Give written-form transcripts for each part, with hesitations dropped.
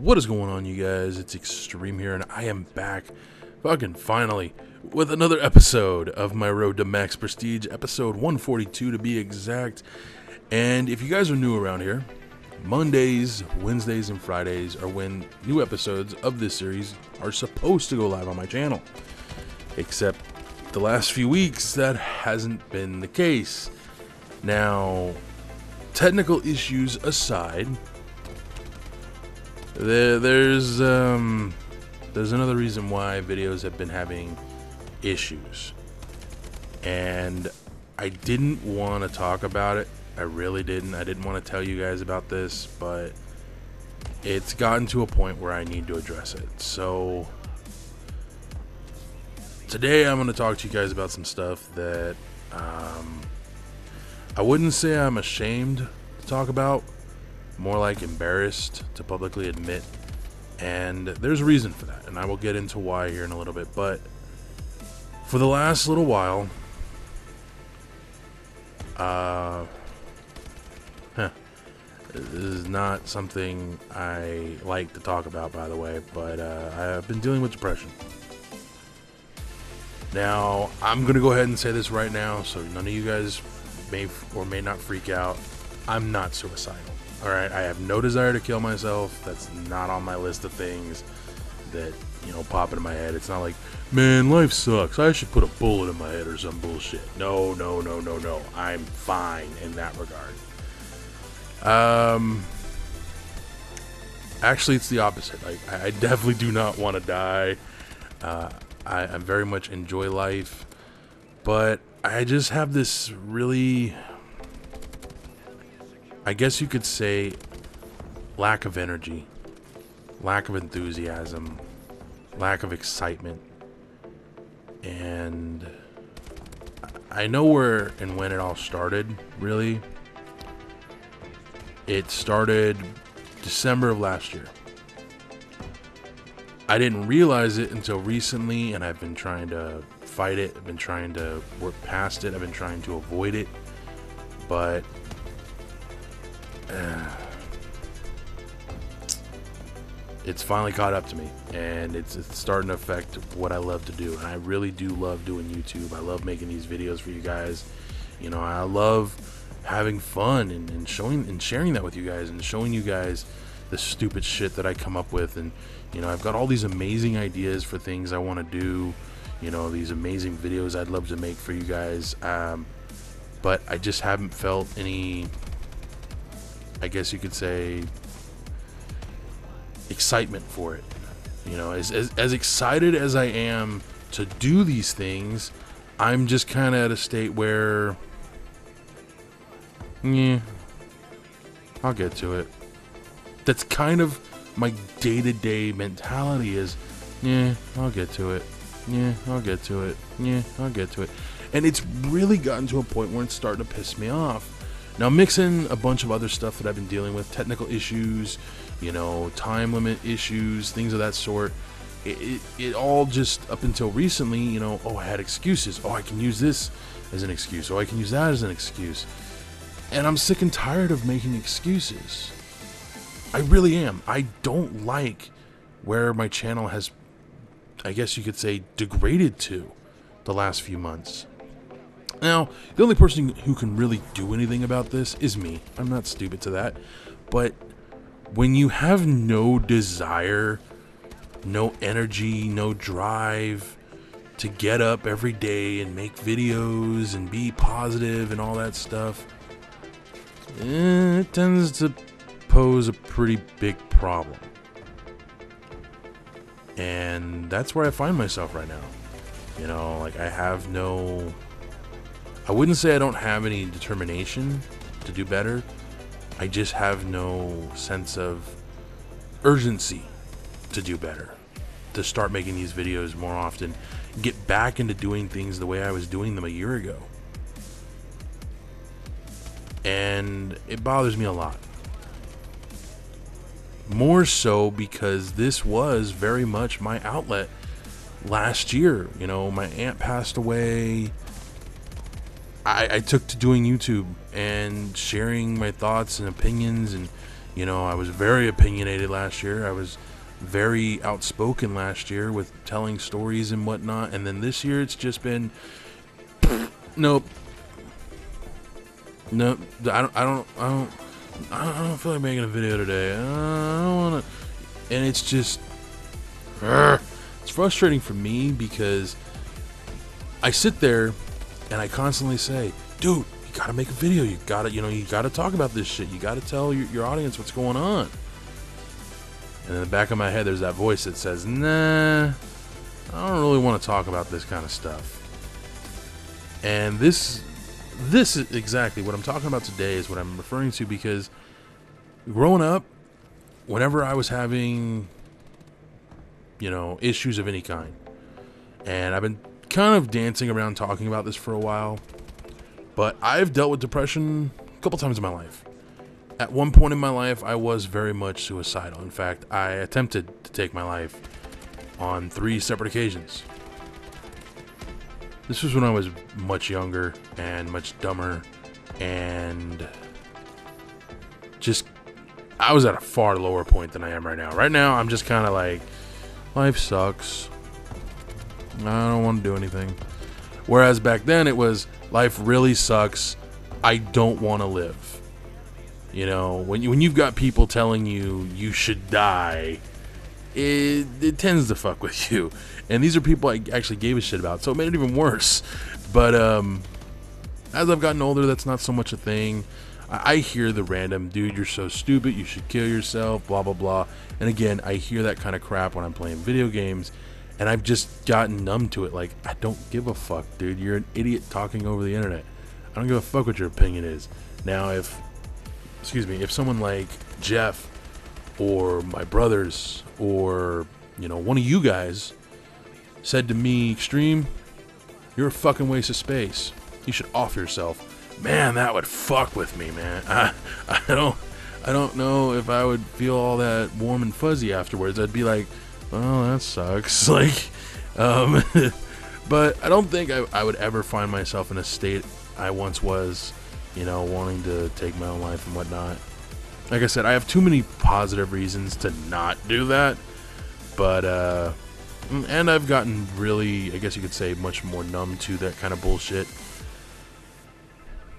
What is going on, you guys? It's Extreme here, and I am back, fucking finally, with another episode of my Road to Max Prestige, episode 142 to be exact. And if you guys are new around here, Mondays, Wednesdays, and Fridays are when new episodes of this series are supposed to go live on my channel. Except the last few weeks, that hasn't been the case. Now, technical issues aside, there's another reason why videos have been having issues, and I didn't want to talk about it. I really didn't. I didn't want to tell you guys about this, but it's gotten to a point where I need to address it. So today I'm going to talk to you guys about some stuff that I wouldn't say I'm ashamed to talk about, more like embarrassed to publicly admit, and there's a reason for that, and I will get into why here in a little bit. But for the last little while, this is not something I like to talk about, by the way, but I've been dealing with depression. Now, I'm gonna go ahead and say this right now, so none of you guys may or may not freak out. I'm not suicidal. Alright, I have no desire to kill myself. That's not on my list of things that, you know, pop into my head. It's not like, man, life sucks, I should put a bullet in my head or some bullshit. No. I'm fine in that regard. Actually, it's the opposite. Like, I definitely do not want to die. I very much enjoy life, but I just have this really, I guess you could say, lack of energy, lack of enthusiasm, lack of excitement. And I know where and when it all started, really. It started December of last year. I didn't realize it until recently, and I've been trying to fight it. I've been trying to work past it. I've been trying to avoid it. But it's finally caught up to me, and it's starting to affect what I love to do. And I really do love doing YouTube. I love making these videos for you guys. You know, I love having fun and showing and sharing that with you guys, and showing you guys the stupid shit that I come up with. And you know, I've got all these amazing ideas for things I want to do, you know, these amazing videos I'd love to make for you guys, but I just haven't felt any, I guess you could say, excitement for it. You know, as excited as I am to do these things, I'm just kind of at a state where, yeah, I'll get to it. That's kind of my day-to-day mentality is, yeah, I'll get to it. Yeah, I'll get to it. Yeah, I'll get to it. And it's really gotten to a point where it's starting to piss me off. Now, mix in a bunch of other stuff that I've been dealing with, technical issues, you know, time limit issues, things of that sort. It all just, up until recently, you know, oh, I had excuses. Oh, I can use this as an excuse. Oh, I can use that as an excuse. And I'm sick and tired of making excuses. I really am. I don't like where my channel has, I guess you could say, degraded to the last few months. Now, the only person who can really do anything about this is me. I'm not stupid to that. But when you have no desire, no energy, no drive to get up every day and make videos and be positive and all that stuff, it tends to pose a pretty big problem. And that's where I find myself right now. You know, like, I wouldn't say I don't have any determination to do better. I just have no sense of urgency to do better, to start making these videos more often, get back into doing things the way I was doing them a year ago. And it bothers me a lot. More so because this was very much my outlet last year. You know, my aunt passed away. I took to doing YouTube and sharing my thoughts and opinions and, You know, I was very opinionated last year. I was very outspoken last year with telling stories and whatnot. And then this year, it's just been, nope, nope. I don't feel like making a video today. I don't want to. And it's just, it's frustrating for me because I sit there and I constantly say, dude, you gotta make a video. You gotta talk about this shit. You gotta tell your audience what's going on. And in the back of my head, there's that voice that says, nah, I don't really want to talk about this kind of stuff. And this is exactly what I'm talking about today, is what I'm referring to, because growing up, whenever I was having, issues of any kind, and I've been kind of dancing around talking about this for a while, but I've dealt with depression a couple times in my life. At one point in my life, I was very much suicidal. In fact, I attempted to take my life on 3 separate occasions. This was when I was much younger and much dumber, and just, I was at a far lower point than I am right now. Right now, I'm just kind of like, life sucks. I don't want to do anything. Whereas back then, it was, life really sucks. I don't want to live. When you've got people telling you should die, it tends to fuck with you. And these are people I actually gave a shit about, so it made it even worse. But as I've gotten older, that's not so much a thing. I hear the random, dude, you're so stupid, you should kill yourself, blah, blah, blah. And again, I hear that kind of crap when I'm playing video games, and I've just gotten numb to it. Like, I don't give a fuck, dude. You're an idiot talking over the internet. I don't give a fuck what your opinion is. Now, if someone like Jeff or my brothers or, one of you guys said to me, Extreme, you're a fucking waste of space, you should off yourself, man, that would fuck with me, man. I don't know if I would feel all that warm and fuzzy afterwards. I'd be like, oh, that sucks. Like, but I don't think I would ever find myself in a state I once was, wanting to take my own life and whatnot. Like I said, I have too many positive reasons to not do that. But, and I've gotten really, I guess you could say, much more numb to that kind of bullshit.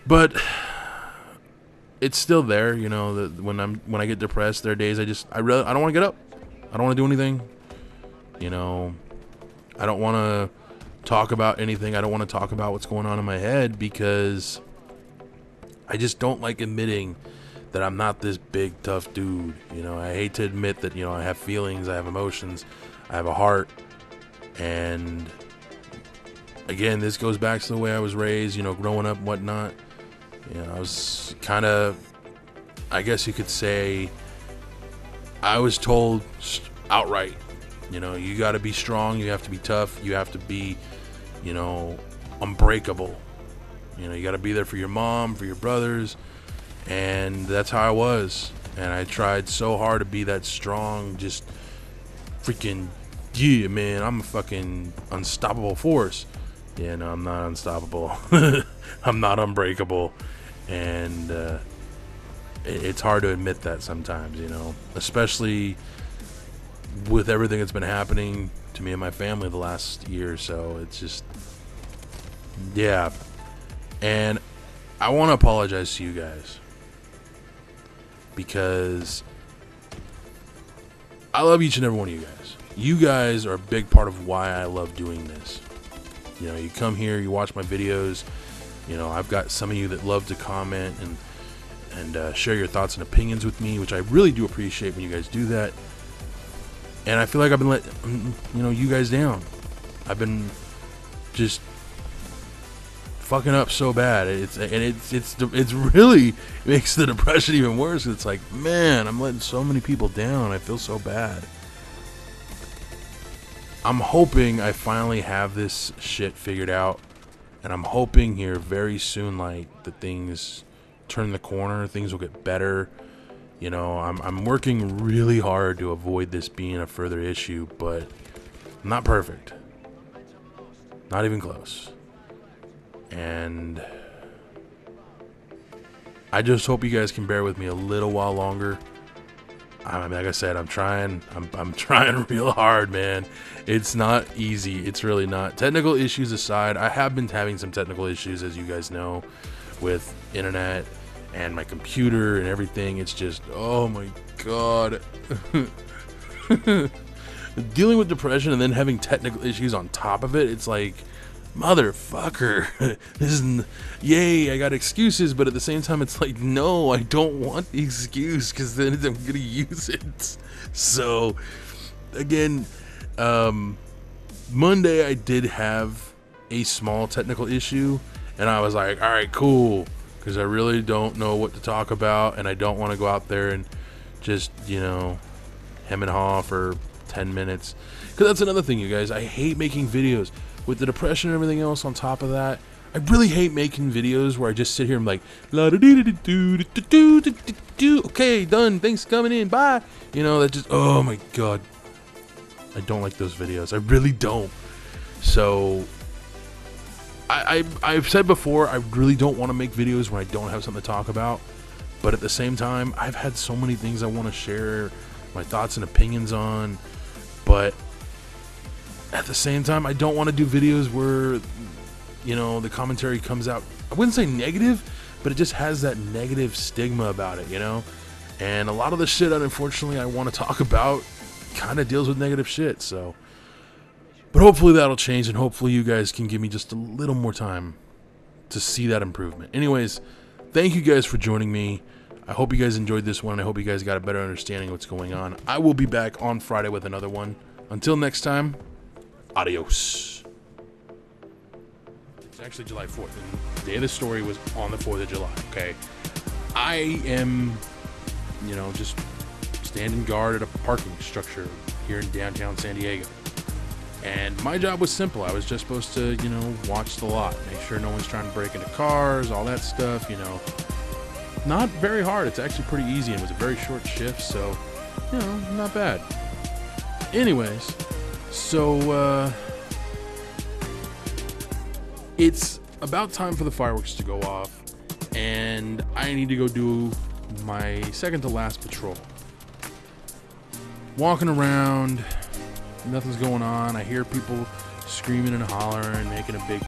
But it's still there, that when I get depressed, there are days I don't want to get up. I don't want to do anything. I don't want to talk about anything. I don't want to talk about what's going on in my head, because I just don't like admitting that I'm not this big, tough dude. I hate to admit that, I have feelings, I have emotions, I have a heart. And again, this goes back to the way I was raised, growing up and whatnot. I was kind of, I guess you could say, I was told outright, you got to be strong, you have to be tough, you have to be, unbreakable. You got to be there for your mom, for your brothers. And that's how I was. And I tried so hard to be that strong, just freaking, yeah, man, I'm a fucking unstoppable force. Yeah, no, I'm not unstoppable. I'm not unbreakable. And it's hard to admit that sometimes, especially with everything that's been happening to me and my family the last year or so. It's just, yeah. And I want to apologize to you guys, because I love each and every one of you guys. You guys are a big part of why I love doing this. You come here, you watch my videos. I've got some of you that love to comment and share your thoughts and opinions with me, which I really do appreciate when you guys do that. And I feel like I've been letting, you guys down. I've been just fucking up so bad. It's really makes the depression even worse. It's like, man, I'm letting so many people down. I feel so bad. I'm hoping I finally have this shit figured out, and I'm hoping here very soon, like, that things turn the corner, things will get better. I'm working really hard to avoid this being a further issue, but I'm not perfect. Not even close. And I just hope you guys can bear with me a little while longer. I mean, like I said, I'm trying real hard, man. It's not easy. It's really not. Technical issues aside, I have been having some technical issues, as you guys know, with internet and my computer and everything. It's just, oh my god. Dealing with depression and then having technical issues on top of it, it's like, motherfucker. This is, yay, I got excuses, but at the same time, it's like, no, I don't want the excuse, because then I'm gonna use it. So, again, Monday I did have a small technical issue, and I was like, all right, cool, because I really don't know what to talk about, and I don't want to go out there and just, you know, hem and haw for 10 minutes. Because that's another thing, you guys. I hate making videos. With the depression and everything else on top of that, I really hate making videos where I just sit here and I'm like, la da doo doo doo doo doo doo. Okay, done. Thanks for coming in. Bye. You know, that just, oh my god. I don't like those videos. I really don't. So, I've said before, I really don't want to make videos when I don't have something to talk about. But at the same time, I've had so many things I want to share my thoughts and opinions on. But at the same time, I don't want to do videos where, you know, the commentary comes out, I wouldn't say negative, but it just has that negative stigma about it, you know? And a lot of the shit, unfortunately, I want to talk about kind of deals with negative shit, so. But hopefully that'll change, and hopefully you guys can give me just a little more time to see that improvement. Anyways, thank you guys for joining me. I hope you guys enjoyed this one. I hope you guys got a better understanding of what's going on. I will be back on Friday with another one. Until next time, adios. It's actually July 4th, and the day of the story was on the 4th of July, okay? I am, you know, just standing guard at a parking structure here in downtown San Diego. And my job was simple. I was just supposed to, you know, watch the lot, make sure no one's trying to break into cars, all that stuff, you know. Not very hard. It's actually pretty easy, and it was a very short shift, so, you know, not bad. Anyways, so, it's about time for the fireworks to go off, and I need to go do my second to last patrol. Walking around, nothing's going on. I hear people screaming and hollering, making a big